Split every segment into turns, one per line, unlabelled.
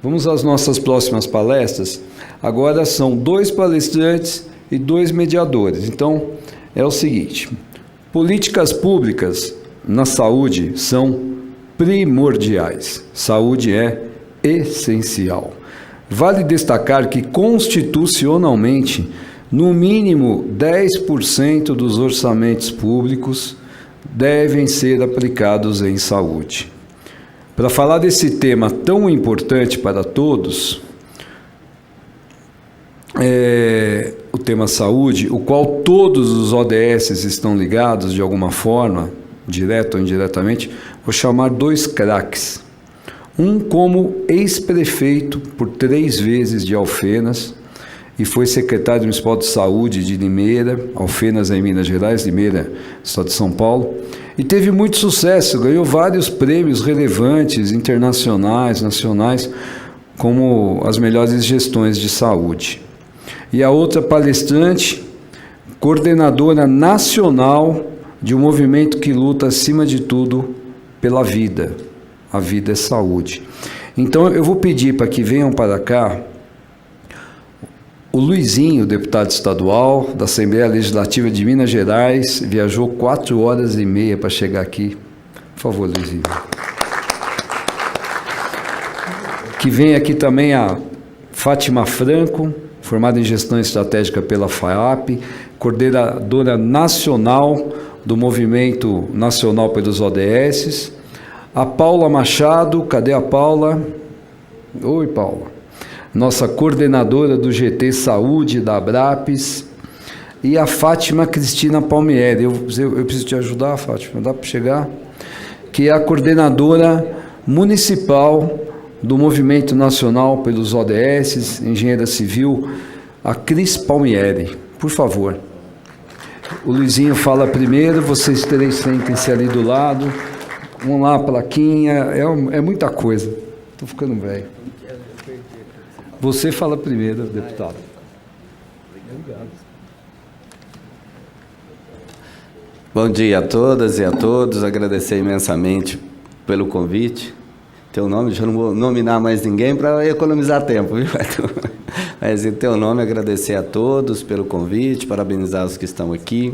Vamos às nossas próximas palestras. Agora são 2 palestrantes e 2 mediadores. Então, é o seguinte: políticas públicas na saúde são primordiais. Saúde é essencial. Vale destacar que, constitucionalmente, no mínimo 10% dos orçamentos públicos devem ser aplicados em saúde. Para falar desse tema tão importante para todos, o tema saúde, o qual todos os ODS estão ligados de alguma forma, direta ou indiretamente, vou chamar 2 craques. Um como ex-prefeito por 3 vezes de Alfenas e foi secretário municipal de saúde de Limeira, Alfenas em Minas Gerais, Limeira, estado de São Paulo, e teve muito sucesso, ganhou vários prêmios relevantes, internacionais, nacionais, como as melhores gestões de saúde. E a outra palestrante, coordenadora nacional de um movimento que luta, acima de tudo, pela vida. A vida é saúde. Então, eu vou pedir para que venham para cá o Luizinho, deputado estadual da Assembleia Legislativa de Minas Gerais, viajou 4 horas e meia para chegar aqui. Por favor, Luizinho. Que vem aqui também a Fátima Franco, formada em Gestão Estratégica pela FAAP, coordenadora nacional do Movimento Nacional pelos ODS. A Paula Machado, cadê a Paula? Oi, Paula. Nossa coordenadora do GT Saúde da Abrapes, e a Fátima Cristina Palmieri. Eu preciso te ajudar, Fátima, dá para chegar? Que é a coordenadora municipal do Movimento Nacional pelos ODS, engenheira civil, a Cris Palmieri. Por favor. O Luizinho fala primeiro, vocês 3 sentem-se ali do lado. Vamos lá, plaquinha, é muita coisa. Estou ficando velho. Você fala primeiro, deputado. Obrigado.
Bom dia a todas e a todos. Agradecer imensamente pelo convite. Teu nome, deixa eu não vou nominar mais ninguém para economizar tempo, viu? Mas em teu nome, agradecer a todos pelo convite, parabenizar os que estão aqui.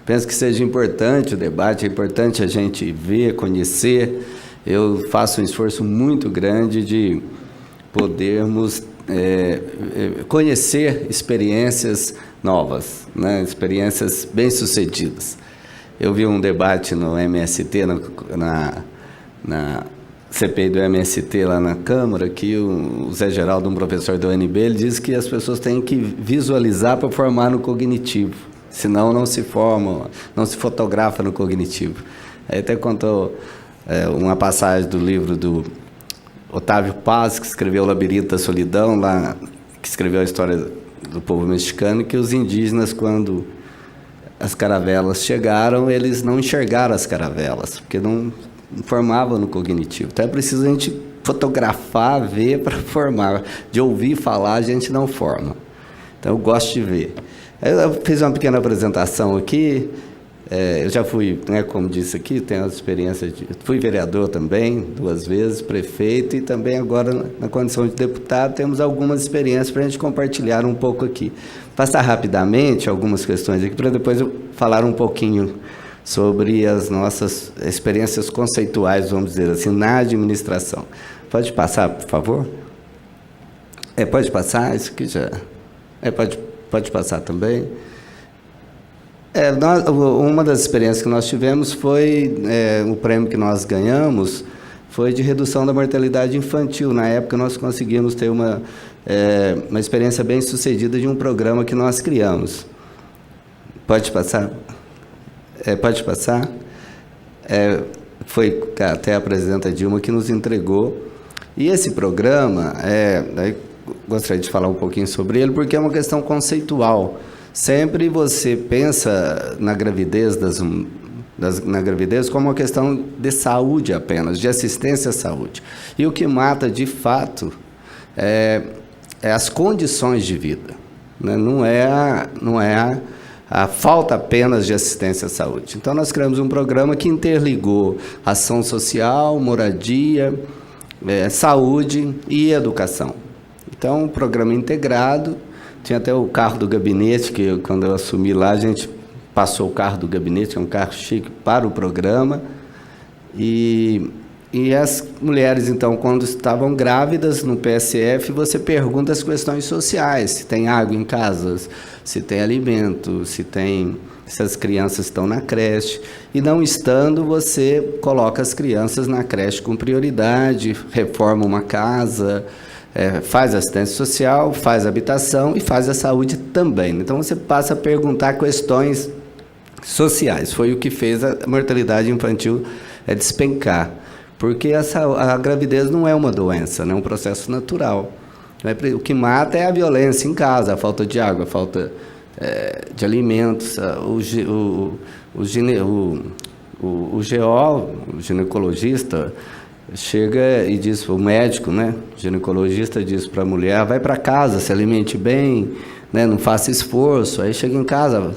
Penso que seja importante o debate, é importante a gente ver, conhecer. Eu faço um esforço muito grande de podermos conhecer experiências novas, né? Experiências bem-sucedidas. Eu vi um debate no MST, na CPI do MST lá na Câmara, que o Zé Geraldo, um professor da UNB, ele diz que as pessoas têm que visualizar para formar no cognitivo, senão não se forma, não se fotografa no cognitivo. Aí até contou uma passagem do livro do Otávio Paz, que escreveu O Labirinto da Solidão, lá, que escreveu a história do povo mexicano, que os indígenas, quando as caravelas chegaram, eles não enxergaram as caravelas, porque não formavam no cognitivo. Então é preciso a gente fotografar, ver para formar. De ouvir falar, a gente não forma. Então eu gosto de ver. Eu fiz uma pequena apresentação aqui. Eu já fui, né, como disse aqui, tenho as experiências fui vereador também, 2 vezes, prefeito, e também agora na condição de deputado temos algumas experiências para a gente compartilhar um pouco aqui. Passar rapidamente algumas questões aqui, para depois eu falar um pouquinho sobre as nossas experiências conceituais, vamos dizer assim, na administração. Pode passar, por favor? Pode passar, isso aqui já... pode passar também. Uma das experiências que nós tivemos foi, o prêmio que nós ganhamos, foi de redução da mortalidade infantil. Na época, nós conseguimos ter uma experiência bem sucedida de um programa que nós criamos. Pode passar? Pode passar? Foi até a presidenta Dilma que nos entregou. E esse programa, gostaria de falar um pouquinho sobre ele, porque é uma questão conceitual. Sempre você pensa na gravidez, na gravidez como uma questão de saúde apenas, de assistência à saúde. E o que mata, de fato, é as condições de vida, né? Não é a falta apenas de assistência à saúde. Então, nós criamos um programa que interligou ação social, moradia, saúde e educação. Então, um programa integrado, tinha até o carro do gabinete, que quando eu assumi lá, a gente passou o carro do gabinete, que é um carro chique, para o programa. E as mulheres, então, quando estavam grávidas no PSF, você pergunta as questões sociais, se tem água em casa, se tem alimento, se as crianças estão na creche. E não estando, você coloca as crianças na creche com prioridade, reforma uma casa, faz assistência social, faz habitação e faz a saúde também. Então, você passa a perguntar questões sociais. Foi o que fez a mortalidade infantil despencar. Porque a gravidez não é uma doença, é um processo natural. O que mata é a violência em casa, a falta de água, a falta de alimentos. O ginecologista, chega e diz, o médico, né, o ginecologista diz para a mulher, vai para casa, se alimente bem, né, não faça esforço. Aí chega em casa,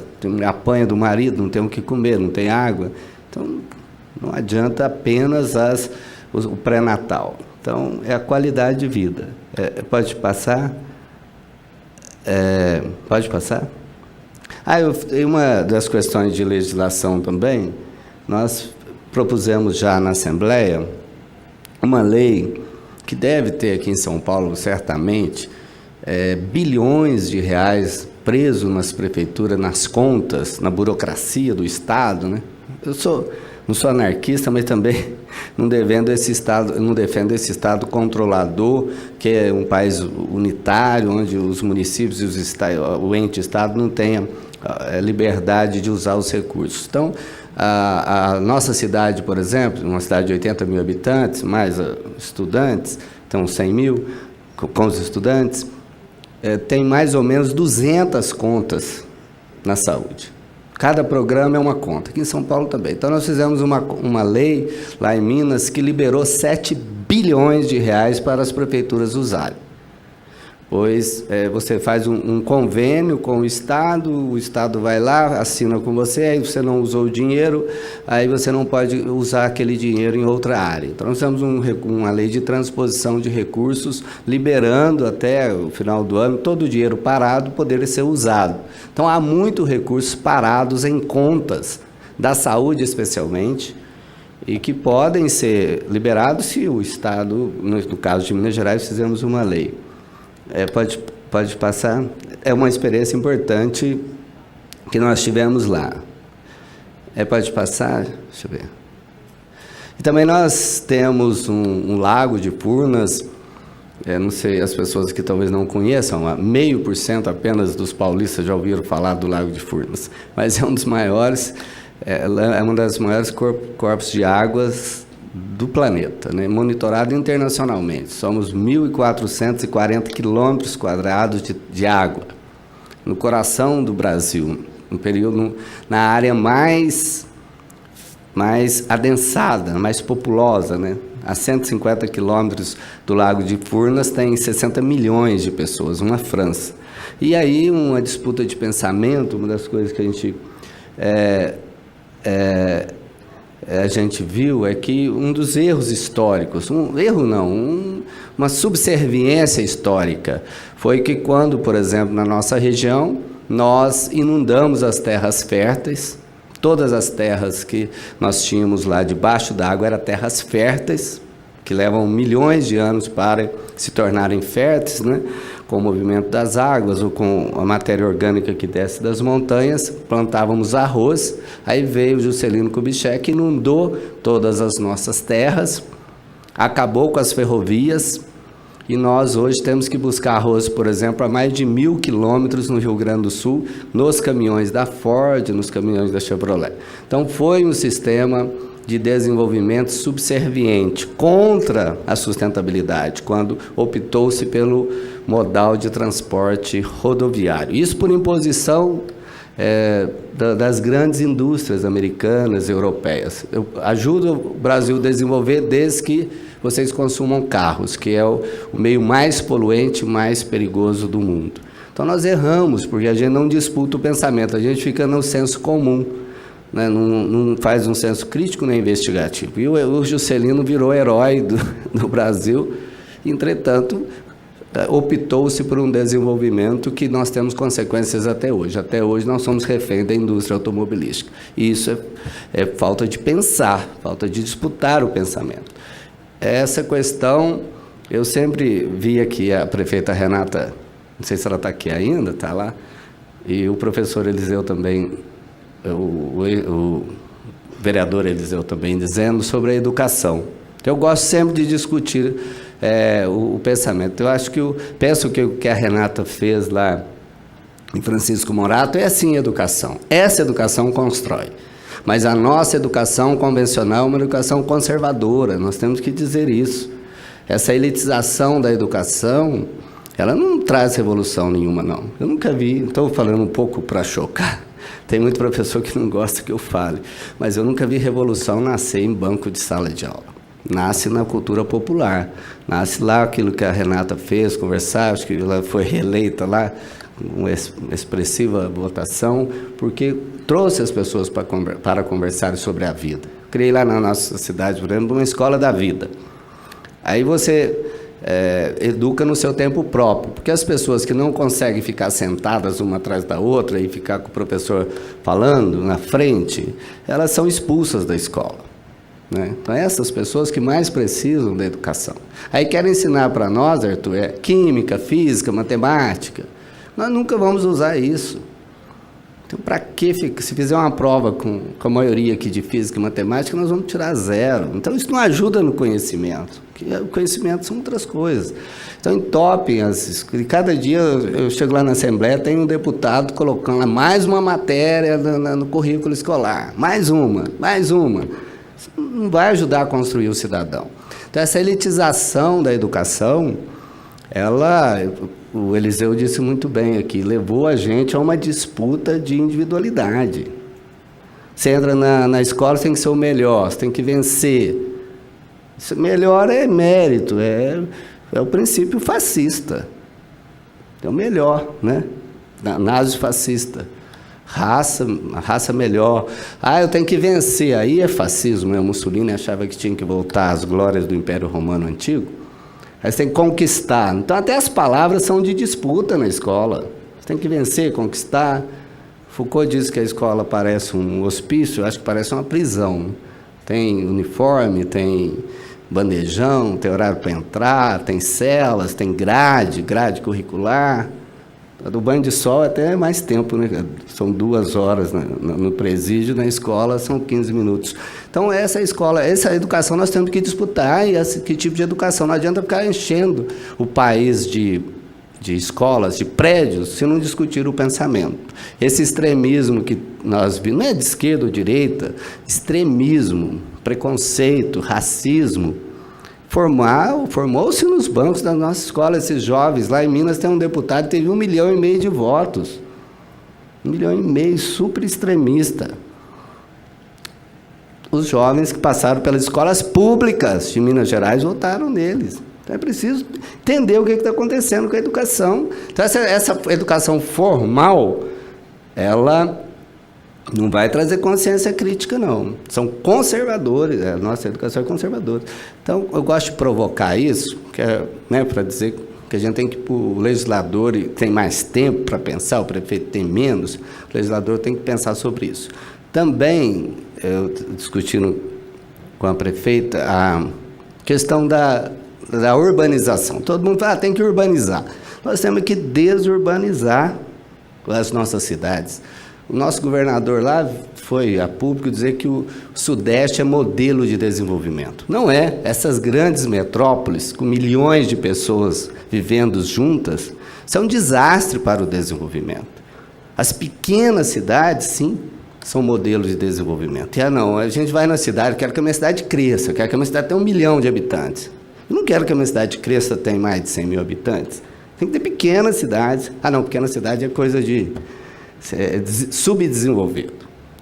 apanha do marido, não tem o que comer, não tem água. Então, não adianta apenas o pré-natal. Então, é a qualidade de vida. Pode passar? Pode passar? Uma das questões de legislação também, nós propusemos já na Assembleia uma lei que deve ter aqui em São Paulo, certamente, bilhões de reais presos nas prefeituras, nas contas, na burocracia do Estado, né? Não sou anarquista, mas também não defendo esse Estado controlador, que é um país unitário, onde os municípios e o ente Estado não tenham liberdade de usar os recursos. Então, a nossa cidade, por exemplo, uma cidade de 80 mil habitantes, mais estudantes, então 100 mil com os estudantes, tem mais ou menos 200 contas na saúde. Cada programa é uma conta, aqui em São Paulo também. Então, nós fizemos uma lei lá em Minas que liberou 7 bilhões de reais para as prefeituras usarem. Pois você faz um convênio com o Estado vai lá, assina com você, aí você não usou o dinheiro, aí você não pode usar aquele dinheiro em outra área. Então, nós temos uma lei de transposição de recursos, liberando até o final do ano todo o dinheiro parado poder ser usado. Então, há muitos recursos parados em contas da saúde, especialmente, e que podem ser liberados se o Estado, no caso de Minas Gerais, fizemos uma lei. Pode passar. É uma experiência importante que nós tivemos lá. Pode passar? Deixa eu ver. E também nós temos um lago de Furnas, não sei, as pessoas que talvez não conheçam, 0,5% apenas dos paulistas já ouviram falar do lago de Furnas, mas é um dos maiores, é uma das maiores corpos de águas do planeta, né? Monitorado internacionalmente. Somos 1.440 quilômetros quadrados de água no coração do Brasil, na área mais adensada, mais populosa, né? A 150 quilômetros do Lago de Furnas tem 60 milhões de pessoas, uma França. E aí uma disputa de pensamento, uma das coisas que a gente viu é que um dos erros históricos, uma subserviência histórica, foi que quando, por exemplo, na nossa região, nós inundamos as terras férteis, todas as terras que nós tínhamos lá debaixo d'água eram terras férteis, que levam milhões de anos para se tornarem férteis, né? Com o movimento das águas ou com a matéria orgânica que desce das montanhas, plantávamos arroz, aí veio o Juscelino Kubitschek, inundou todas as nossas terras, acabou com as ferrovias, e nós hoje temos que buscar arroz, por exemplo, a mais de 1.000 quilômetros no Rio Grande do Sul, nos caminhões da Ford, nos caminhões da Chevrolet. Então, foi um sistema de desenvolvimento subserviente contra a sustentabilidade, quando optou-se pelo modal de transporte rodoviário. Isso por imposição das grandes indústrias americanas e europeias. Eu ajudo o Brasil a desenvolver desde que vocês consumam carros, que é o meio mais poluente, mais perigoso do mundo. Então nós erramos, porque a gente não disputa o pensamento, a gente fica no senso comum. né, não faz um senso crítico nem investigativo. E o Juscelino virou herói do Brasil, entretanto, optou-se por um desenvolvimento que nós temos consequências até hoje. Até hoje nós somos reféns da indústria automobilística. E isso é falta de pensar, falta de disputar o pensamento. Essa questão, eu sempre vi aqui a prefeita Renata, não sei se ela está aqui ainda, está lá, e o professor Eliseu também, o vereador Eliseu também, dizendo sobre a educação. Eu gosto sempre de discutir o pensamento. Eu acho penso que o que a Renata fez lá em Francisco Morato é assim a educação. Essa educação constrói. Mas a nossa educação convencional é uma educação conservadora, nós temos que dizer isso. Essa elitização da educação, ela não traz revolução nenhuma, não. Eu nunca vi, estou falando um pouco para chocar, tem muito professor que não gosta que eu fale, mas eu nunca vi revolução nascer em banco de sala de aula. Nasce na cultura popular, nasce lá aquilo que a Renata fez, conversar, acho que ela foi reeleita lá, com expressiva votação, porque trouxe as pessoas para conversar sobre a vida. Criei lá na nossa cidade, por exemplo, uma escola da vida. Aí você educa no seu tempo próprio, porque as pessoas que não conseguem ficar sentadas uma atrás da outra e ficar com o professor falando na frente, elas são expulsas da escola. Né? Então, essas pessoas que mais precisam da educação. Aí querem ensinar para nós, Arthur, química, física, matemática. Nós nunca vamos usar isso. Então, para que se fizer uma prova com a maioria aqui de física e matemática, nós vamos tirar 0. Então, isso não ajuda no conhecimento, porque o conhecimento são outras coisas. Então, entopem cada dia eu chego lá na Assembleia, tem um deputado colocando lá mais uma matéria no currículo escolar. Mais uma. Isso não vai ajudar a construir o cidadão. Então, essa elitização da educação, o Eliseu disse muito bem aqui, levou a gente a uma disputa de individualidade. Você entra na escola, você tem que ser o melhor, você tem que vencer. Isso melhor é mérito, é o princípio fascista. É o melhor, né? Nazi-fascista. Raça melhor. Eu tenho que vencer. Aí é fascismo, né? O Mussolini achava que tinha que voltar às glórias do Império Romano Antigo. Aí você tem que conquistar. Então, até as palavras são de disputa na escola. Você tem que vencer, conquistar. Foucault diz que a escola parece um hospício, eu acho que parece uma prisão. Tem uniforme, tem bandejão, tem horário para entrar, tem celas, tem grade curricular. A do banho de sol até é mais tempo, né? São 2 horas no presídio, na escola são 15 minutos. Então, essa educação nós temos que disputar, e que tipo de educação? Não adianta ficar enchendo o país de escolas, de prédios, se não discutir o pensamento. Esse extremismo que nós vimos, não é de esquerda ou direita, extremismo, preconceito, racismo, formou-se nos bancos da nossa escola. Esses jovens, lá em Minas tem um deputado que teve 1,5 milhão de votos. 1,5 milhão, super extremista. Os jovens que passaram pelas escolas públicas de Minas Gerais votaram neles. Então é preciso entender o que está acontecendo com a educação. Então essa educação formal, ela não vai trazer consciência crítica, não. São conservadores, a nossa educação é conservadora. Então, eu gosto de provocar isso, para dizer que a gente tem que, o legislador tem mais tempo para pensar, o prefeito tem menos, o legislador tem que pensar sobre isso. Também, eu discutindo com a prefeita, a questão da urbanização. Todo mundo fala, tem que urbanizar. Nós temos que desurbanizar as nossas cidades. O nosso governador lá foi a público dizer que o Sudeste é modelo de desenvolvimento. Não é. Essas grandes metrópoles, com milhões de pessoas vivendo juntas, são um desastre para o desenvolvimento. As pequenas cidades, sim, são modelos de desenvolvimento. A gente vai na cidade, eu quero que a minha cidade cresça, eu quero que a minha cidade tenha 1 milhão de habitantes. Eu não quero que a minha cidade cresça, tenha mais de 100 mil habitantes. Tem que ter pequenas cidades. Pequena cidade é coisa de subdesenvolvido.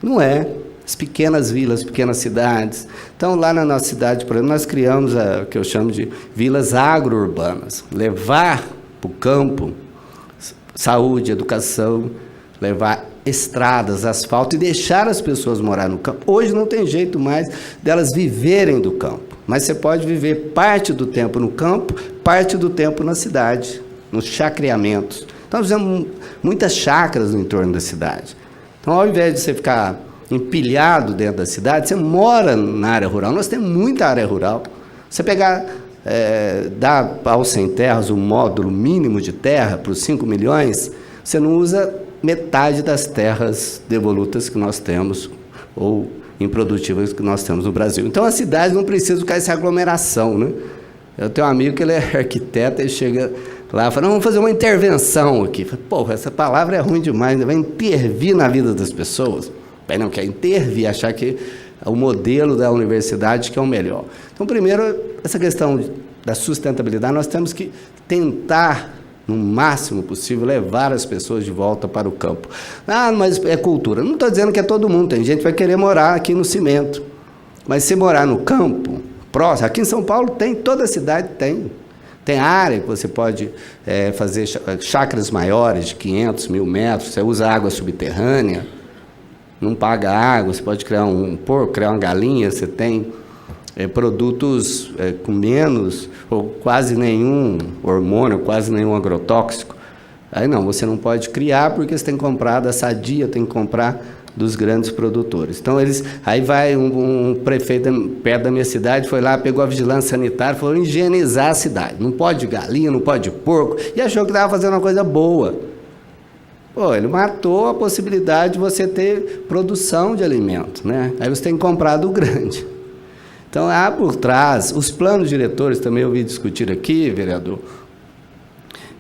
Não é. As pequenas vilas, pequenas cidades. Então, lá na nossa cidade, por exemplo, nós criamos o que eu chamo de vilas agro-urbanas. Levar para o campo saúde, educação, levar estradas, asfalto e deixar as pessoas morar no campo. Hoje não tem jeito mais delas viverem do campo, mas você pode viver parte do tempo no campo, parte do tempo na cidade, nos chacreamentos. Então, nós fizemos muitas chácaras no entorno da cidade. Então, ao invés de você ficar empilhado dentro da cidade, você mora na área rural. Nós temos muita área rural. Você pegar, dar aos sem terras o módulo mínimo de terra para os 5 milhões, você não usa metade das terras devolutas que nós temos ou improdutivas que nós temos no Brasil. Então, a cidade não precisa ficar essa aglomeração, né? Eu tenho um amigo que ele é arquiteto e chega lá e fala, não, vamos fazer uma intervenção aqui. Porra, essa palavra é ruim demais, vai intervir na vida das pessoas. Mas não quer intervir, achar que o modelo da universidade que é o melhor. Então, primeiro, essa questão da sustentabilidade, nós temos que tentar, no máximo possível, levar as pessoas de volta para o campo. Ah, mas é cultura. Não estou dizendo que é todo mundo, tem gente que vai querer morar aqui no cimento. Mas se morar no campo, próximo, aqui em São Paulo tem, toda a cidade tem. Tem área que você pode fazer chácaras maiores, de 500, 1.000 metros, você usa água subterrânea, não paga água, você pode criar um porco, criar uma galinha, você tem produtos com menos ou quase nenhum hormônio, quase nenhum agrotóxico. Aí não, você não pode criar porque você tem que comprar da Sadia, tem que comprar dos grandes produtores. Então, aí vai um prefeito perto da minha cidade, foi lá, pegou a vigilância sanitária, falou higienizar a cidade. Não pode galinha, não pode porco, e achou que estava fazendo uma coisa boa. Pô, ele matou a possibilidade de você ter produção de alimento, né? Aí você tem que comprar do grande. Então, há por trás, os planos diretores, também eu ouvi discutir aqui, vereador,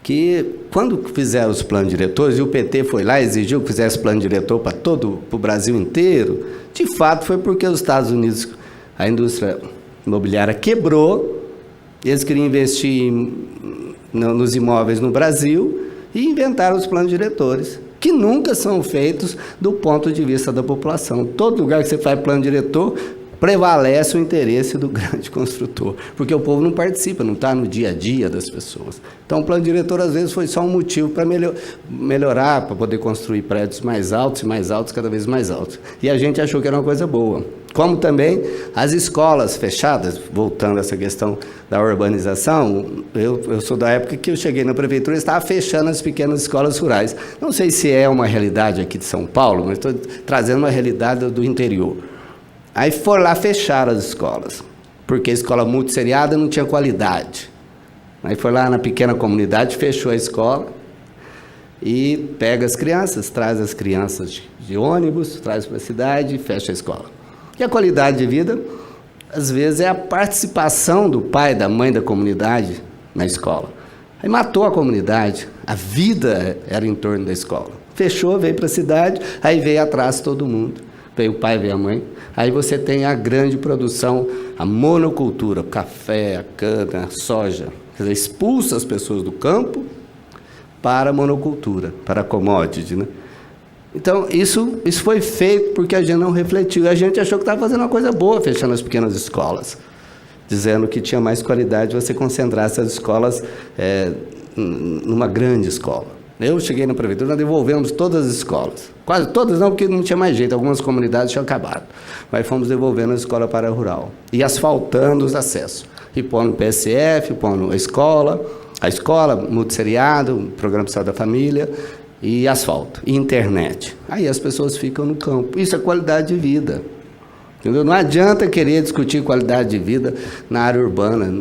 que quando fizeram os planos diretores, e o PT foi lá e exigiu que fizesse plano diretor para o Brasil inteiro, de fato foi porque os Estados Unidos, a indústria imobiliária quebrou, eles queriam investir nos imóveis no Brasil e inventaram os planos diretores, que nunca são feitos do ponto de vista da população. Todo lugar que você faz plano diretor, prevalece o interesse do grande construtor, porque o povo não participa, não está no dia a dia das pessoas. Então, o plano diretor, às vezes, foi só um motivo para melhorar, para poder construir prédios mais altos e mais altos, cada vez mais altos. E a gente achou que era uma coisa boa. Como também as escolas fechadas, voltando a essa questão da urbanização, eu sou da época que eu cheguei na prefeitura e estava fechando as pequenas escolas rurais. Não sei se é uma realidade aqui de São Paulo, mas estou trazendo uma realidade do interior. Aí foram lá fechar as escolas, porque a escola multisseriada não tinha qualidade. Aí foi lá na pequena comunidade, fechou a escola e pega as crianças, traz as crianças de ônibus, traz para a cidade e fecha a escola. E a qualidade de vida, às vezes, é a participação do pai, da mãe da comunidade na escola. Aí matou a comunidade, a vida era em torno da escola. Fechou, veio para a cidade, aí veio atrás todo mundo. Veio o pai, veio a mãe. Aí você tem a grande produção, a monocultura, o café, a cana, a soja. Quer dizer, expulsa as pessoas do campo para a monocultura, para a commodity, né? Então, isso foi feito porque a gente não refletiu. A gente achou que estava fazendo uma coisa boa, fechando as pequenas escolas, dizendo que tinha mais qualidade você concentrar essas escolas numa grande escola. Eu cheguei na prefeitura, nós devolvemos todas as escolas. Quase todas não, porque não tinha mais jeito, algumas comunidades tinham acabado. Mas fomos devolvendo a escola para a rural. E asfaltando os acessos. E pondo PSF, pondo a escola multisseriado, programa social da família, e asfalto, e internet. Aí as pessoas ficam no campo. Isso é qualidade de vida. Entendeu? Não adianta querer discutir qualidade de vida na área urbana.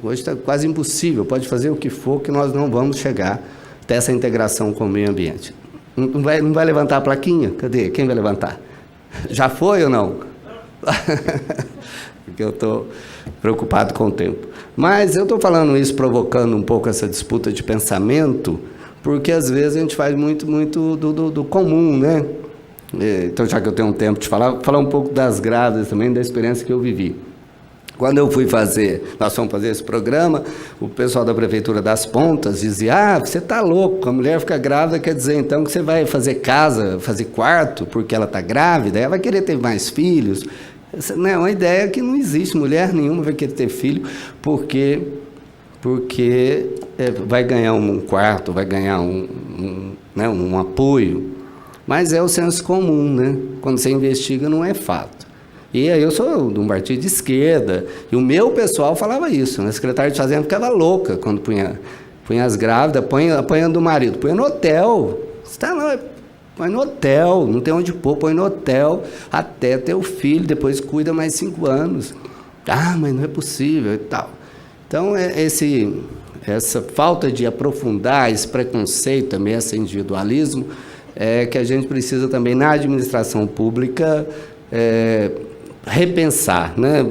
Hoje está quase impossível. Pode fazer o que for que nós não vamos chegar até essa integração com o meio ambiente. Não vai levantar a plaquinha? Cadê? Quem vai levantar? Já foi ou não? Porque eu estou preocupado com o tempo. Mas eu estou falando isso, provocando um pouco essa disputa de pensamento, porque às vezes a gente faz muito do comum, né? Então, já que eu tenho um tempo de falar um pouco das grávidas também, da experiência que eu vivi. Quando eu nós fomos fazer esse programa, o pessoal da Prefeitura das Pontas dizia, você está louco, a mulher fica grávida, quer dizer então que você vai fazer casa, fazer quarto, porque ela está grávida, ela vai querer ter mais filhos. Essa não é uma ideia que não existe, mulher nenhuma vai querer ter filho, porque vai ganhar um quarto, vai ganhar um apoio. Mas é o senso comum, né? Quando você investiga, não é fato. E aí eu sou de um partido de esquerda, e o meu pessoal falava isso, né? A secretária de Fazenda ficava louca quando punha as grávidas, apanhando o marido, põe no hotel, você está lá, põe no hotel, não tem onde pôr, põe no hotel, até ter o filho, depois cuida mais 5 anos. Ah, mas não é possível e tal. Então, essa falta de aprofundar esse preconceito também, esse individualismo, que a gente precisa também, na administração pública, repensar, né?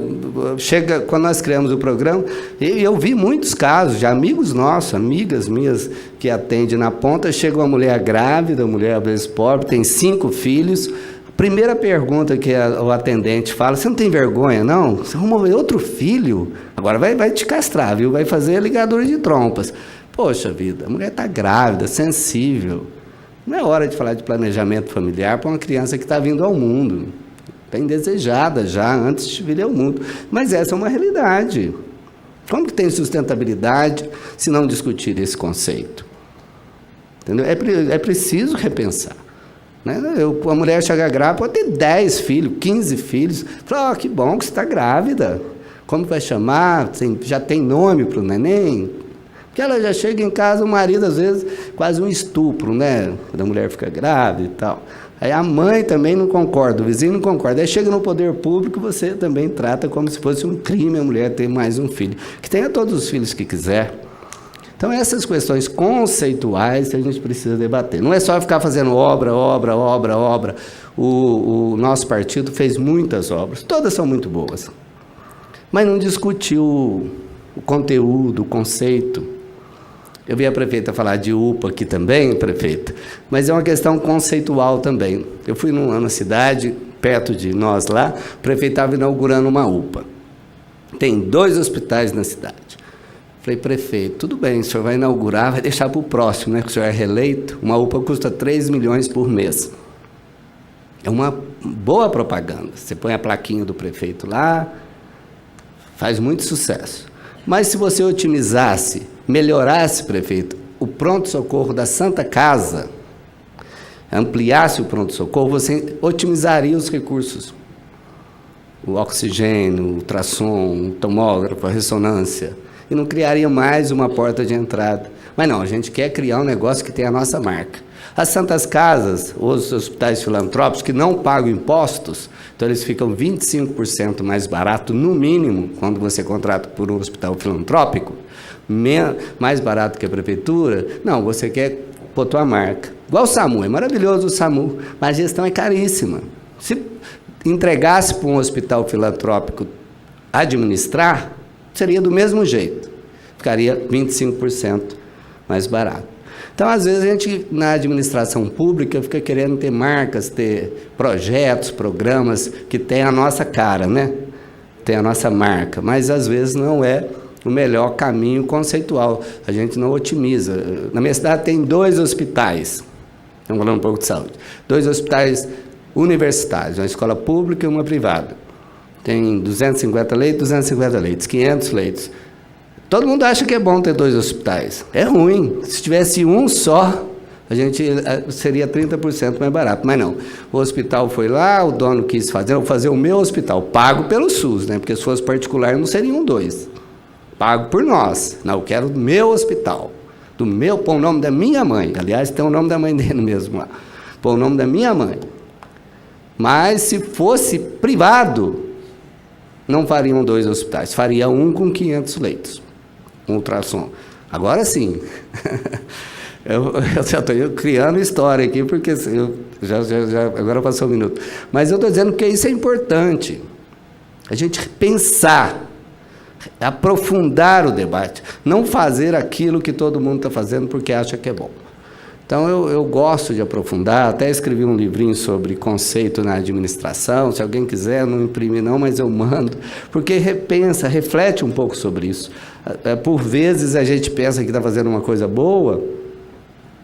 Quando nós criamos o programa, eu vi muitos casos de amigos nossos, amigas minhas que atendem na ponta, chega uma mulher grávida, mulher às vezes pobre, tem 5 filhos, primeira pergunta que o atendente fala, você não tem vergonha, não? Você arrumou outro filho? Agora vai te castrar, viu? Vai fazer ligadura de trompas. Poxa vida, a mulher está grávida, sensível. Não é hora de falar de planejamento familiar para uma criança que está vindo ao mundo. Está indesejada já, antes de vir ao mundo. Mas essa é uma realidade. Como que tem sustentabilidade se não discutir esse conceito? Entendeu? É preciso repensar. Né? A mulher chega grávida, pode ter 10 filhos, 15 filhos. Fala, que bom que você está grávida. Como vai chamar? Já tem nome para o neném? Porque ela já chega em casa, o marido, às vezes, quase um estupro, né? Quando a mulher fica grávida e tal. Aí a mãe também não concorda, o vizinho não concorda. Aí chega no poder público, você também trata como se fosse um crime a mulher ter mais um filho. Que tenha todos os filhos que quiser. Então, essas questões conceituais que a gente precisa debater. Não é só ficar fazendo obra. O nosso partido fez muitas obras, todas são muito boas. Mas não discutiu o conteúdo, o conceito. Eu vi a prefeita falar de UPA aqui também, prefeita, mas é uma questão conceitual também. Eu fui numa cidade, perto de nós lá, o prefeito estava inaugurando uma UPA. Tem 2 hospitais na cidade. Falei, prefeito, tudo bem, o senhor vai inaugurar, vai deixar para o próximo, né? Que o senhor é reeleito, uma UPA custa 3 milhões por mês. É uma boa propaganda. Você põe a plaquinha do prefeito lá, faz muito sucesso. Mas se você otimizasse, melhorasse, prefeito, o pronto-socorro da Santa Casa, ampliasse o pronto-socorro, você otimizaria os recursos. O oxigênio, o ultrassom, o tomógrafo, a ressonância. E não criaria mais uma porta de entrada. Mas não, a gente quer criar um negócio que tenha a nossa marca. As Santas Casas, os hospitais filantrópicos que não pagam impostos, então eles ficam 25% mais barato, no mínimo, quando você contrata por um hospital filantrópico, mais barato que a prefeitura. Não, você quer pôr tua marca. Igual o SAMU, é maravilhoso o SAMU, mas a gestão é caríssima. Se entregasse para um hospital filantrópico administrar, seria do mesmo jeito, ficaria 25% mais barato. Então, às vezes, a gente, na administração pública, fica querendo ter marcas, ter projetos, programas que têm a nossa cara, né? Tem a nossa marca, mas, às vezes, não é o melhor caminho conceitual. A gente não otimiza. Na minha cidade tem 2 hospitais, estamos falando um pouco de saúde, 2 hospitais universitários, uma escola pública e uma privada. Tem 250 leitos, 500 leitos. Todo mundo acha que é bom ter 2 hospitais. É ruim. Se tivesse um só, a gente seria 30% mais barato. Mas não. O hospital foi lá, o dono quis fazer, eu vou fazer o meu hospital, pago pelo SUS, né? Porque se fosse particular não seriam 2. Pago por nós. Não, eu quero o meu hospital. Pôr o nome da minha mãe. Aliás, tem o nome da mãe dele mesmo lá. Pôr o nome da minha mãe. Mas se fosse privado, não fariam 2 hospitais, faria um com 500 leitos, um ultrassom. Agora sim, eu já estou criando história aqui, porque agora passou 1 minuto. Mas eu estou dizendo que isso é importante, a gente pensar, aprofundar o debate, não fazer aquilo que todo mundo está fazendo porque acha que é bom. Então, eu gosto de aprofundar, até escrevi um livrinho sobre conceito na administração, se alguém quiser, não imprime não, mas eu mando, porque repensa, reflete um pouco sobre isso. Por vezes a gente pensa que está fazendo uma coisa boa,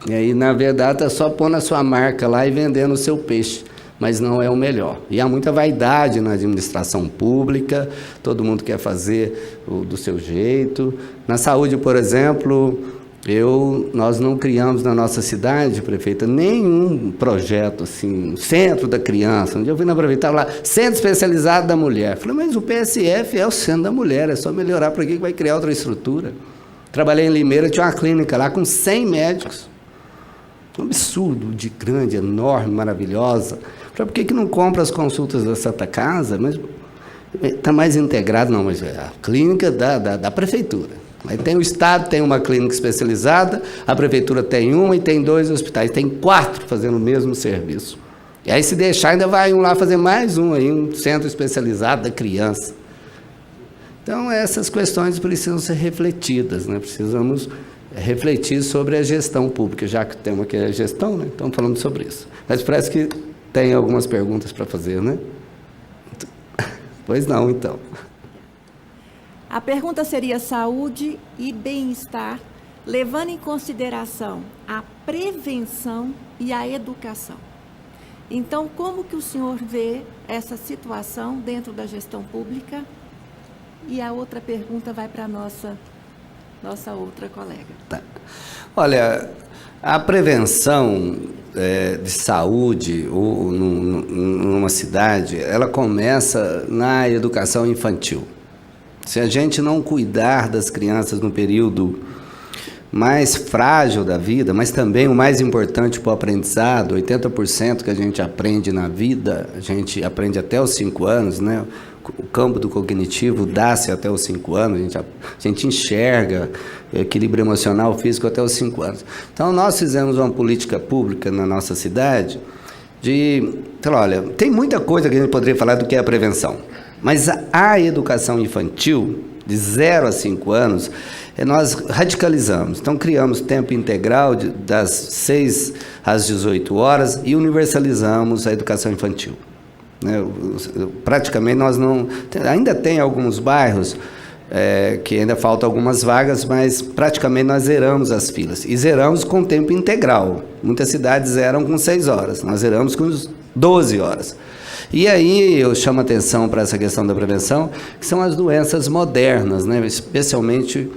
e aí, na verdade, é só pôr na sua marca lá e vendendo o seu peixe, mas não é o melhor. E há muita vaidade na administração pública, todo mundo quer fazer do seu jeito. Na saúde, por exemplo, Nós não criamos na nossa cidade, prefeita, nenhum projeto assim, centro da criança. Um dia eu fui na prefeitura lá, centro especializado da mulher. Falei, mas o PSF é o centro da mulher, é só melhorar, para que vai criar outra estrutura? Trabalhei em Limeira, tinha uma clínica lá com 100 médicos. Um absurdo, de grande, enorme, maravilhosa. Falei, por que não compra as consultas da Santa Casa? Mas está mais integrado, não, mas é a clínica da prefeitura. Aí tem o Estado, tem uma clínica especializada, a prefeitura tem uma e tem 2 hospitais, tem 4 fazendo o mesmo serviço. E aí, se deixar, ainda vai um lá fazer mais um, aí, um centro especializado da criança. Então, essas questões precisam ser refletidas, né? Precisamos refletir sobre a gestão pública, já que o tema aqui é gestão, né? Estamos falando sobre isso. Mas parece que tem algumas perguntas para fazer, né? Pois não, então.
A pergunta seria saúde e bem-estar, levando em consideração a prevenção e a educação. Então, como que o senhor vê essa situação dentro da gestão pública? E a outra pergunta vai para a nossa outra colega.
Tá. Olha, a prevenção de saúde numa cidade, ela começa na educação infantil. Se a gente não cuidar das crianças no período mais frágil da vida, mas também o mais importante para o aprendizado, 80% que a gente aprende na vida, a gente aprende até os 5 anos, né? O campo do cognitivo dá-se até os 5 anos, a gente enxerga equilíbrio emocional, físico até os 5 anos. Então, nós fizemos uma política pública na nossa cidade olha, tem muita coisa que a gente poderia falar do que é a prevenção, mas a educação infantil, de 0 a 5 anos, nós radicalizamos. Então, criamos tempo integral das 6 às 18 horas e universalizamos a educação infantil. Praticamente nós não... Ainda tem alguns bairros que ainda faltam algumas vagas, mas praticamente nós zeramos as filas. E zeramos com tempo integral. Muitas cidades zeram com 6 horas. Nós zeramos com 12 horas. E aí eu chamo a atenção para essa questão da prevenção, que são as doenças modernas, né? Especialmente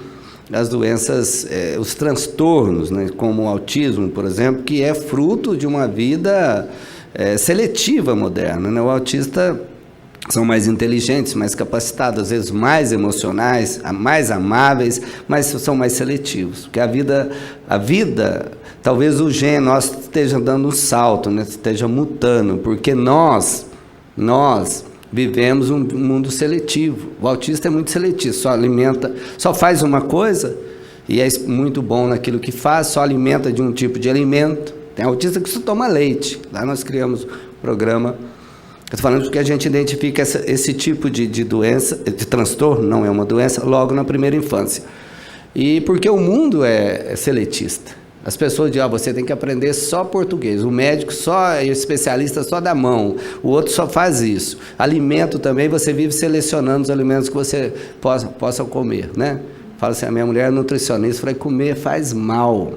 as doenças, os transtornos, né? Como o autismo, por exemplo, que é fruto de uma vida seletiva moderna, né? O autista são mais inteligentes, mais capacitados, às vezes mais emocionais, mais amáveis, mas são mais seletivos. Porque a vida, talvez o gene nosso esteja dando um salto, né? Esteja mutando, porque nós vivemos um mundo seletivo. O autista é muito seletivo, só faz uma coisa e é muito bom naquilo que faz, só alimenta de um tipo de alimento. Tem autista que só toma leite. Lá nós criamos um programa. Estou falando porque a gente identifica esse tipo de doença, de transtorno, não é uma doença, logo na primeira infância. E porque o mundo é seletista. As pessoas dizem, você tem que aprender só português, o médico só, o especialista só dá mão, o outro só faz isso. Alimento também, você vive selecionando os alimentos que você possa comer, né? Fala assim, a minha mulher é nutricionista, falei, comer faz mal.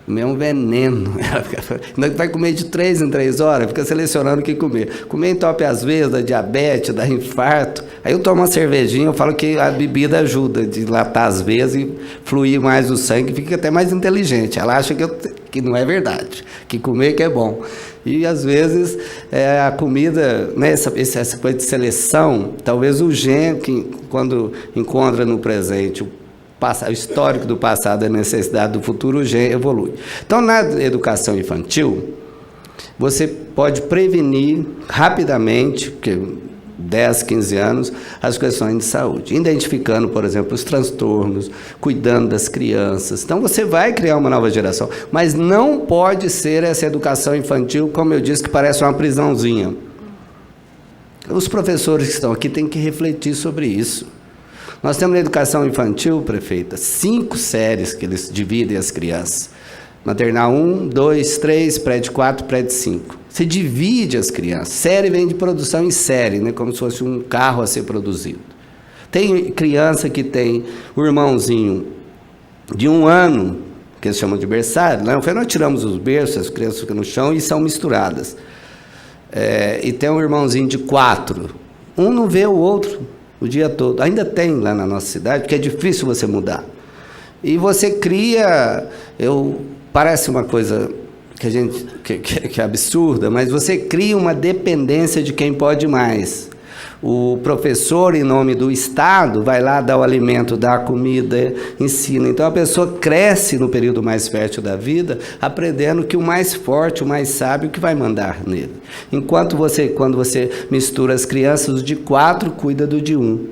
Comer é um veneno. Ela vai comer de 3 em 3 horas, fica selecionando o que comer. Comer entope às vezes, dá diabetes, dá infarto. Aí eu tomo uma cervejinha, eu falo que a bebida ajuda a dilatar as veias e fluir mais o sangue, fica até mais inteligente. Ela acha que não é verdade, que comer que é bom. E às vezes a comida, né, essa coisa de seleção, talvez o gene, que, quando encontra no presente o histórico do passado, a necessidade do futuro, o gene evolui. Então, na educação infantil, você pode prevenir rapidamente, porque 10, 15 anos, as questões de saúde, identificando, por exemplo, os transtornos, cuidando das crianças. Então, você vai criar uma nova geração, mas não pode ser essa educação infantil, como eu disse, que parece uma prisãozinha. Os professores que estão aqui têm que refletir sobre isso. Nós temos na educação infantil, prefeita, 5 séries que eles dividem as crianças. Maternal 1, 2, 3, prédio 4, prédio 5. Você divide as crianças. Série vem de produção em série, né? Como se fosse um carro a ser produzido. Tem criança que tem o irmãozinho de 1 ano, que eles chamam de berçário. Nós tiramos os berços, as crianças ficam no chão e são misturadas. E tem um irmãozinho de 4. Um não vê o outro o dia todo. Ainda tem lá na nossa cidade, porque é difícil você mudar. E você cria, parece uma coisa que é absurda, mas você cria uma dependência de quem pode mais. O professor, em nome do Estado, vai lá dar o alimento, dá a comida, ensina. Então, a pessoa cresce no período mais fértil da vida, aprendendo que o mais forte, o mais sábio, que vai mandar nele. Enquanto quando você mistura as crianças, o de 4 cuida do de 1.